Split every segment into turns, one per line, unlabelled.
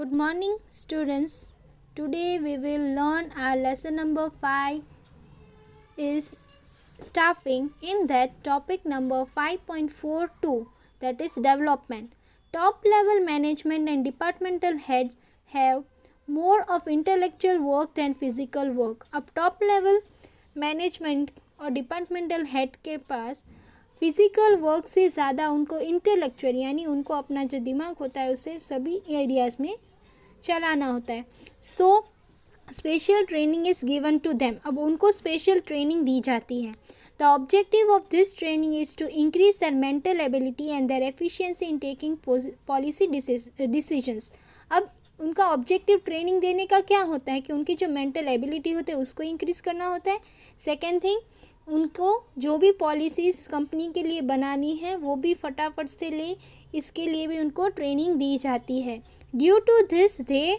Good morning, students. Today we will learn our lesson number 5 is staffing. In that, topic number 5.42, that is development. Top level management and departmental heads have more of intellectual work than physical work. अब top level management और departmental head के पास physical work से ज़्यादा उनको intellectual यानी उनको अपना जो दिमाग होता है उसे सभी एरियाज़ में चलाना होता है. So special training is given to them. अब उनको स्पेशल ट्रेनिंग दी जाती है. The objective of this training is to increase their mental ability and their efficiency in taking policy decisions. अब उनका ऑब्जेक्टिव ट्रेनिंग देने का क्या होता है कि उनकी जो मेंटल एबिलिटी होती है उसको इंक्रीज करना होता है. सेकेंड थिंग, उनको जो भी पॉलिसीज़ कंपनी के लिए बनानी है वो भी फटाफट से ले, इसके लिए भी उनको ट्रेनिंग दी जाती है. Due to this they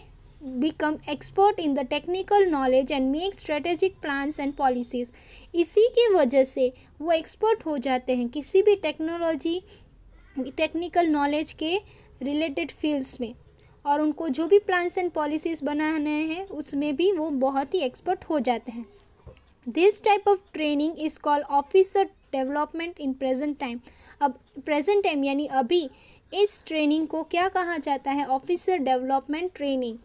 become expert in the technical knowledge and make strategic plans and policies. इसी की वजह से वो एक्सपर्ट हो जाते हैं किसी भी टेक्निकल नॉलेज के रिलेटेड फील्ड्स में, और उनको जो भी प्लान्स एंड पॉलिसीज़ बनाने हैं उसमें भी वो बहुत ही एक्सपर्ट हो जाते हैं. This type of training is called officer development in present time. अब प्रेजेंट टाइम यानी अभी इस ट्रेनिंग को क्या कहा जाता है? Officer development training.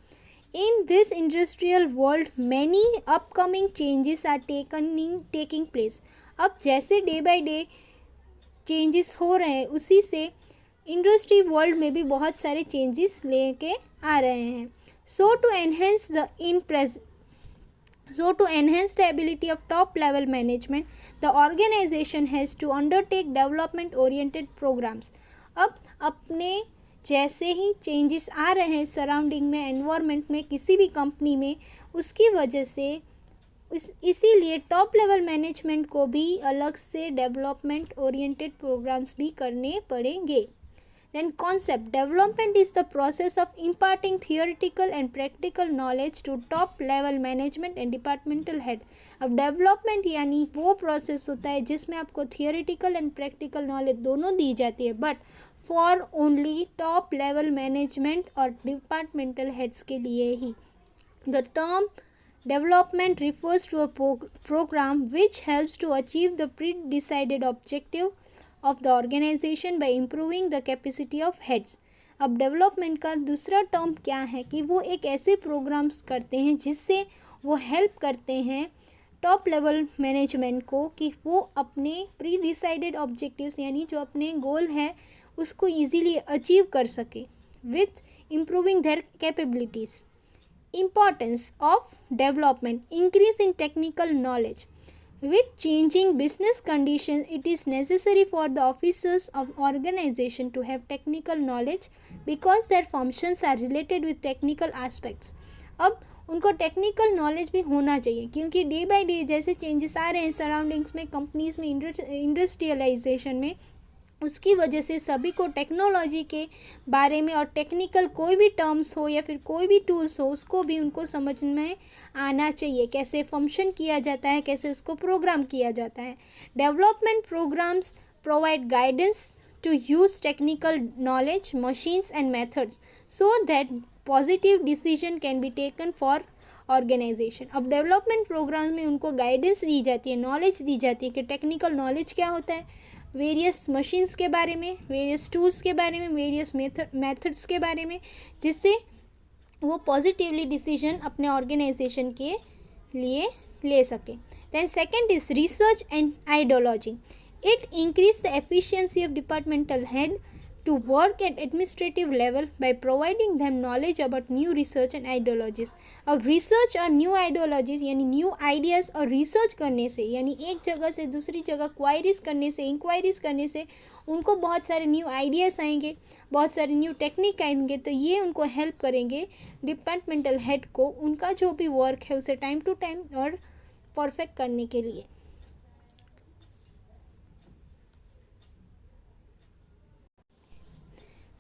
In this industrial world, many upcoming changes are taking place. अब जैसे डे बाय डे चेंजेस हो रहे हैं उसी से इंडस्ट्री वर्ल्ड में भी बहुत सारे चेंजेस लेके आ रहे हैं. So to enhance the ability of top level management, the organization has to undertake development oriented programs. अब अपने जैसे ही चेंजेस आ रहे हैं सराउंडिंग में, एनवायरनमेंट में, किसी भी कंपनी में, उसकी वजह से इसीलिए टॉप लेवल मैनेजमेंट को भी अलग से डेवलपमेंट ओरिएंटेड प्रोग्राम्स भी करने पड़ेंगे. Then concept. Development is the process of imparting theoretical and practical knowledge to top level management and departmental head. अब डेवलपमेंट यानी वो प्रोसेस होता है जिसमें आपको थियोरिटिकल एंड प्रैक्टिकल नॉलेज दोनों दी जाती है, but for only top level management और डिपार्टमेंटल हेड्स के लिए ही. The term development refers to a program which helps to achieve the pre decided objective of the organisation by improving the capacity of heads. अब development का दूसरा term क्या है कि वो एक ऐसे प्रोग्राम्स करते हैं जिससे वो हेल्प करते हैं टॉप लेवल मैनेजमेंट को कि वो अपने प्री डिसाइडेड ऑब्जेक्टिव्स यानी जो अपने गोल है उसको ईजीली अचीव कर सके with improving there capabilities. Importance of development. Increase in technical knowledge. With changing business conditions, it is necessary for the officers of organization to have technical knowledge because their functions are related with technical aspects. अब उनको technical knowledge भी होना चाहिए क्योंकि day by day जैसे changes आ रहे हैं surroundings में, कंपनीज में, इंडस्ट्रियलाइजेशन में, उसकी वजह से सभी को टेक्नोलॉजी के बारे में और टेक्निकल कोई भी टर्म्स हो या फिर कोई भी टूल्स हो उसको भी उनको समझ में आना चाहिए, कैसे फंक्शन किया जाता है, कैसे उसको प्रोग्राम किया जाता है. Development programs provide guidance to use technical knowledge, machines and methods so that positive decision can be taken for organisation. अब डेवलपमेंट प्रोग्राम में उनको गाइडेंस दी जाती है, नॉलेज दी जाती है कि टेक्निकल नॉलेज क्या होता है, वेरियस मशीन्स के बारे में, वेरियस टूल्स के बारे में, वेरियस मेथड्स के बारे में, जिससे वो पॉजिटिवली डिसीजन अपने ऑर्गेनाइजेशन के लिए ले सके. Then second is research and ideology. It increase the efficiency of departmental head to work at administrative level by providing them knowledge about new research and ideologies. अब research और new ideologies यानी new ideas और research करने से यानी एक जगह से दूसरी जगह क्वायरीज करने से, इंक्वायरीज करने से उनको बहुत सारे न्यू आइडियाज़ आएंगे, बहुत सारे न्यू टेक्निक आएंगे, तो ये उनको हेल्प करेंगे डिपार्टमेंटल हेड को उनका जो भी वर्क है उसे टाइम टू टाइम और परफेक्ट करने के लिए.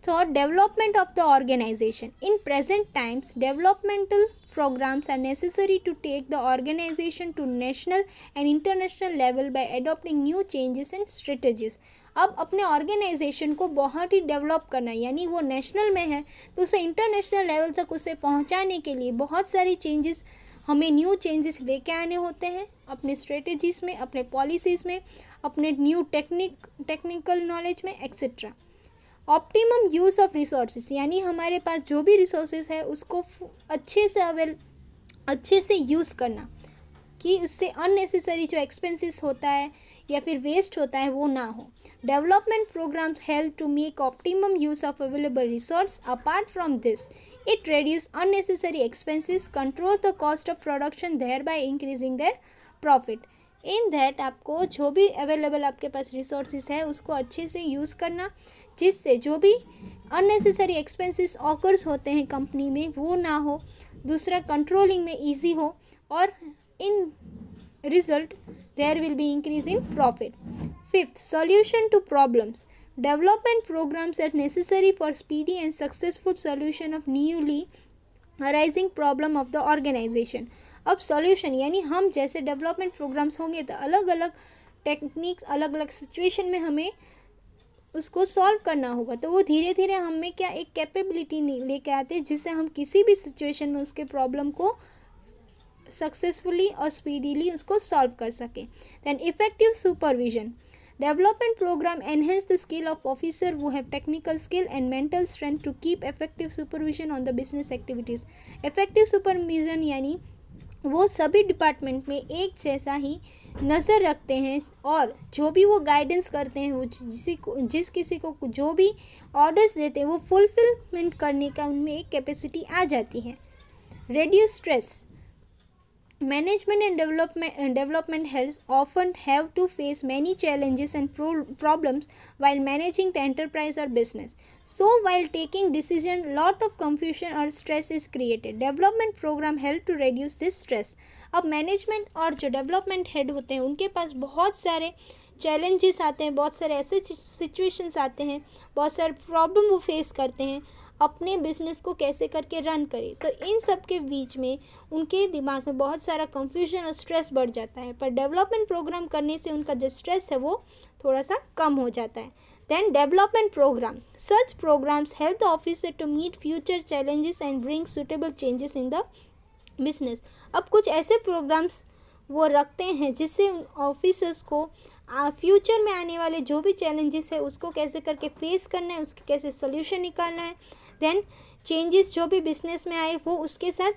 Third, development of the organization. In present times, developmental programs are necessary to take the organization to national and international level by adopting new changes and strategies. अब अपने organisation को बहुत ही develop करना है, यानी वो नेशनल में है तो उसे इंटरनेशनल लेवल तक उसे पहुंचाने के लिए बहुत सारी चेंजेस, हमें न्यू चेंजेस लेके आने होते हैं अपने स्ट्रेटजीज़ में, अपने पॉलिसीज़ में, अपने न्यू टेक्निकल नॉलेज में etcetera. Optimum use of resources, यानी हमारे पास जो भी रिसोर्सेज है उसको अच्छे से यूज़ करना कि उससे अननेसेसरी जो एक्सपेंसेस होता है या फिर वेस्ट होता है वो ना हो. Development programs help to make optimum use of available resource. Apart from this it reduce unnecessary expenses, control the cost of production, thereby increasing their profit. In that आपको जो भी अवेलेबल आपके पास resources है उसको अच्छे से use करना, जिससे जो भी अननेसेसरी एक्सपेंसेस ऑकर्स होते हैं कंपनी में वो ना हो. दूसरा, कंट्रोलिंग में इजी हो और in result there will be increase in profit. Fifth, solution to problems. Development programs are necessary for speedy and successful solution of newly arising problem of the organisation. अब solution यानी हम जैसे development programmes होंगे तो अलग अलग techniques, अलग अलग सिचुएशन में हमें उसको सॉल्व करना होगा, तो वो धीरे धीरे हमें क्या एक कैपेबिलिटी लेके आते हैं जिससे हम किसी भी सिचुएशन में उसके प्रॉब्लम को सक्सेसफुली और स्पीडीली उसको सॉल्व कर सकें. Then effective supervision. Development program enhance the skill of officer who have technical skill and mental strength to keep effective supervision on the business activities. Effective supervision यानी वो सभी department में एक जैसा ही नज़र रखते हैं और जो भी वो गाइडेंस करते हैं, वो जिस किसी को जो भी ऑर्डर्स देते हैं वो फुलफिलमेंट करने का उनमें एक कैपेसिटी आ जाती है. Reduce stress. Management and development heads often have to face many challenges and problems while managing the enterprise or business. So, while taking decision, lot of confusion or stress is created. Development program help to reduce this stress. अब management और जो development head होते हैं उनके पास बहुत सारे challenges आते हैं, बहुत सारे ऐसे सिचुएशंस आते हैं, बहुत सारे प्रॉब्लम वो फेस करते हैं अपने बिजनेस को कैसे करके रन करें. तो इन सब के बीच में उनके दिमाग में बहुत सारा कंफ्यूजन और स्ट्रेस बढ़ जाता है, पर डेवलपमेंट प्रोग्राम करने से उनका जो स्ट्रेस है वो थोड़ा सा कम हो जाता है. Then development program. Such programs help the officer to meet future challenges and bring suitable changes in the business. अब कुछ ऐसे प्रोग्राम्स वो रखते हैं जिससे ऑफिसर्स को फ्यूचर में आने वाले जो भी चैलेंजेस है उसको कैसे करके फेस करना है, उसके कैसे सोल्यूशन निकालना है. देन चेंजेस जो भी बिजनेस में आए वो उसके साथ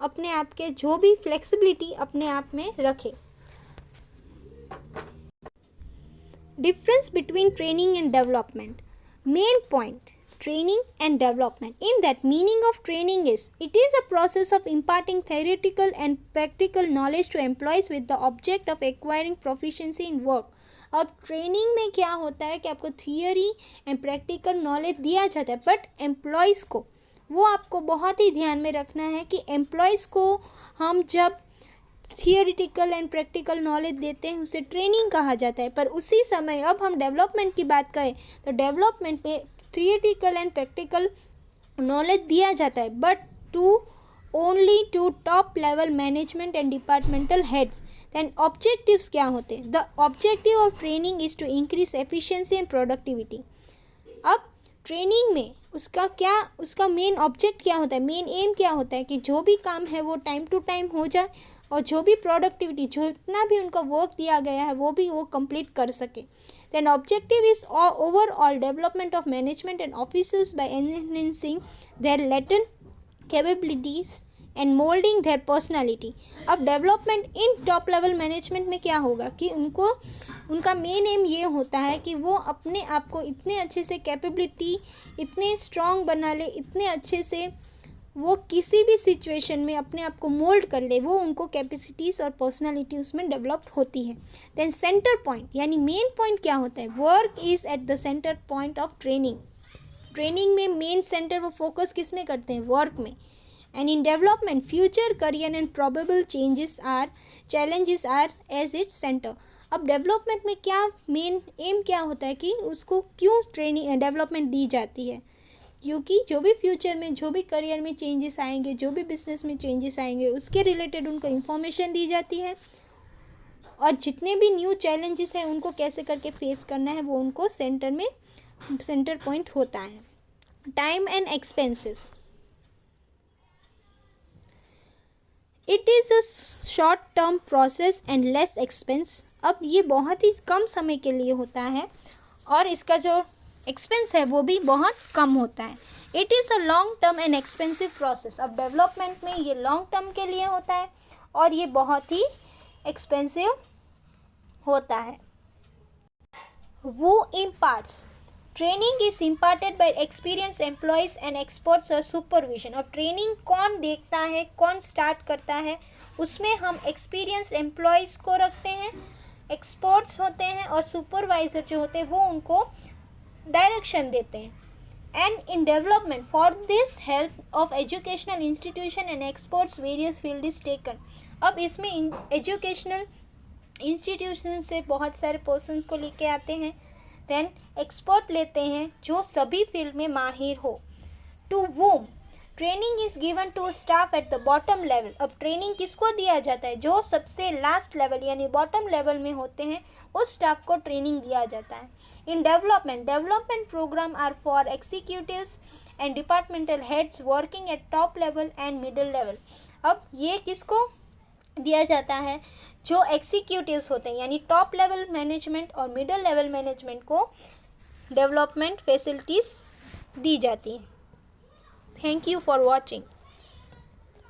अपने आप के जो भी फ्लेक्सिबिलिटी अपने आप में रखे. Difference between training and development. Main point, training and development. In that, meaning of training is it is a process of imparting theoretical and practical knowledge to employees with the object of acquiring proficiency in work. अब training में क्या होता है कि आपको theory and practical knowledge दिया जाता है, बट एम्प्लॉयज़ को वो आपको बहुत ही ध्यान में रखना है कि एम्प्लॉयज़ को हम जब थियोरिटिकल एंड प्रैक्टिकल नॉलेज देते हैं उसे ट्रेनिंग कहा जाता है. पर उसी समय अब हम डेवलपमेंट की बात करें तो डेवलपमेंट में थियोरिटिकल एंड प्रैक्टिकल नॉलेज दिया जाता है, but only to top level management and departmental heads. Then objectives क्या होते हैं? The objective of training is to increase efficiency and productivity. अब ट्रेनिंग में उसका मेन ऑब्जेक्ट क्या होता है, मेन एम क्या होता है कि जो भी काम है वो टाइम टू टाइम हो जाए और जो भी प्रोडक्टिविटी, जितना भी उनका वर्क दिया गया है वो भी वो कंप्लीट कर सके. Then objective is overall development of management and officers by enhancing their latent capabilities and molding their personality. अब development in top level management में क्या होगा कि उनका मेन एम ये होता है कि वो अपने आप को इतने अच्छे से कैपेबिलिटी इतने स्ट्रॉन्ग बना ले, इतने अच्छे से वो किसी भी सिचुएशन में अपने आप को मोल्ड कर ले, वो उनको कैपेसिटीज़ और पर्सनालिटी उसमें डेवलप्ड होती है. देन सेंटर पॉइंट यानी मेन पॉइंट क्या होता है? Work is at the centre point of training. Training में मेन सेंटर वो फोकस किस में करते हैं? वर्क में. And in development future career and probable changes or challenges are as its centre. अब डेवलपमेंट में क्या मेन एम क्या होता है कि उसको क्यों ट्रेनिंग डेवलपमेंट दी जाती है, क्योंकि जो भी फ्यूचर में जो भी करियर में चेंजेस आएंगे, जो भी बिजनेस में चेंजेस आएंगे, उसके रिलेटेड उनको इन्फॉर्मेशन दी जाती है और जितने भी न्यू चैलेंजेस हैं उनको कैसे करके फेस करना है वो उनको सेंटर पॉइंट होता है। Time and expenses, it is a short term process and less expense. अब ये बहुत ही कम समय के लिए होता है और इसका जो एक्सपेंस है वो भी बहुत कम होता है। It is a long term and expensive process. अब डेवलपमेंट में ये लॉन्ग टर्म के लिए होता है और ये बहुत ही एक्सपेंसिव होता है। वो imparts, training is imparted bye experience employees and experts और सुपरविजन। और ट्रेनिंग कौन देखता है, कौन स्टार्ट करता है, उसमें हम एक्सपीरियंस एम्प्लॉयज़ को रखते हैं, एक्सपर्ट्स होते हैं और सुपरवाइज़र जो होते हैं वो उनको डायरेक्शन देते हैं। And in development for this help of educational institution and experts various field is taken. अब इसमें एजुकेशनल इंस्टीट्यूशन से बहुत सारे पर्सनस को लेके आते हैं, देन एक्सपर्ट लेते हैं जो सभी फील्ड में माहिर हो। To whom training is given to staff at the bottom level. अब ट्रेनिंग किसको दिया जाता है, जो सबसे लास्ट लेवल यानी बॉटम लेवल में होते हैं उस स्टाफ को ट्रेनिंग दिया जाता है। In development program are for executives and departmental heads working at top level and middle level. अब ये किसको दिया जाता है, जो एग्जीक्यूटिव्स होते हैं यानी टॉप लेवल मैनेजमेंट और मिडिल लेवल मैनेजमेंट को डेवलपमेंट फैसिलिटीज़ दी जाती हैं। Thank you for watching.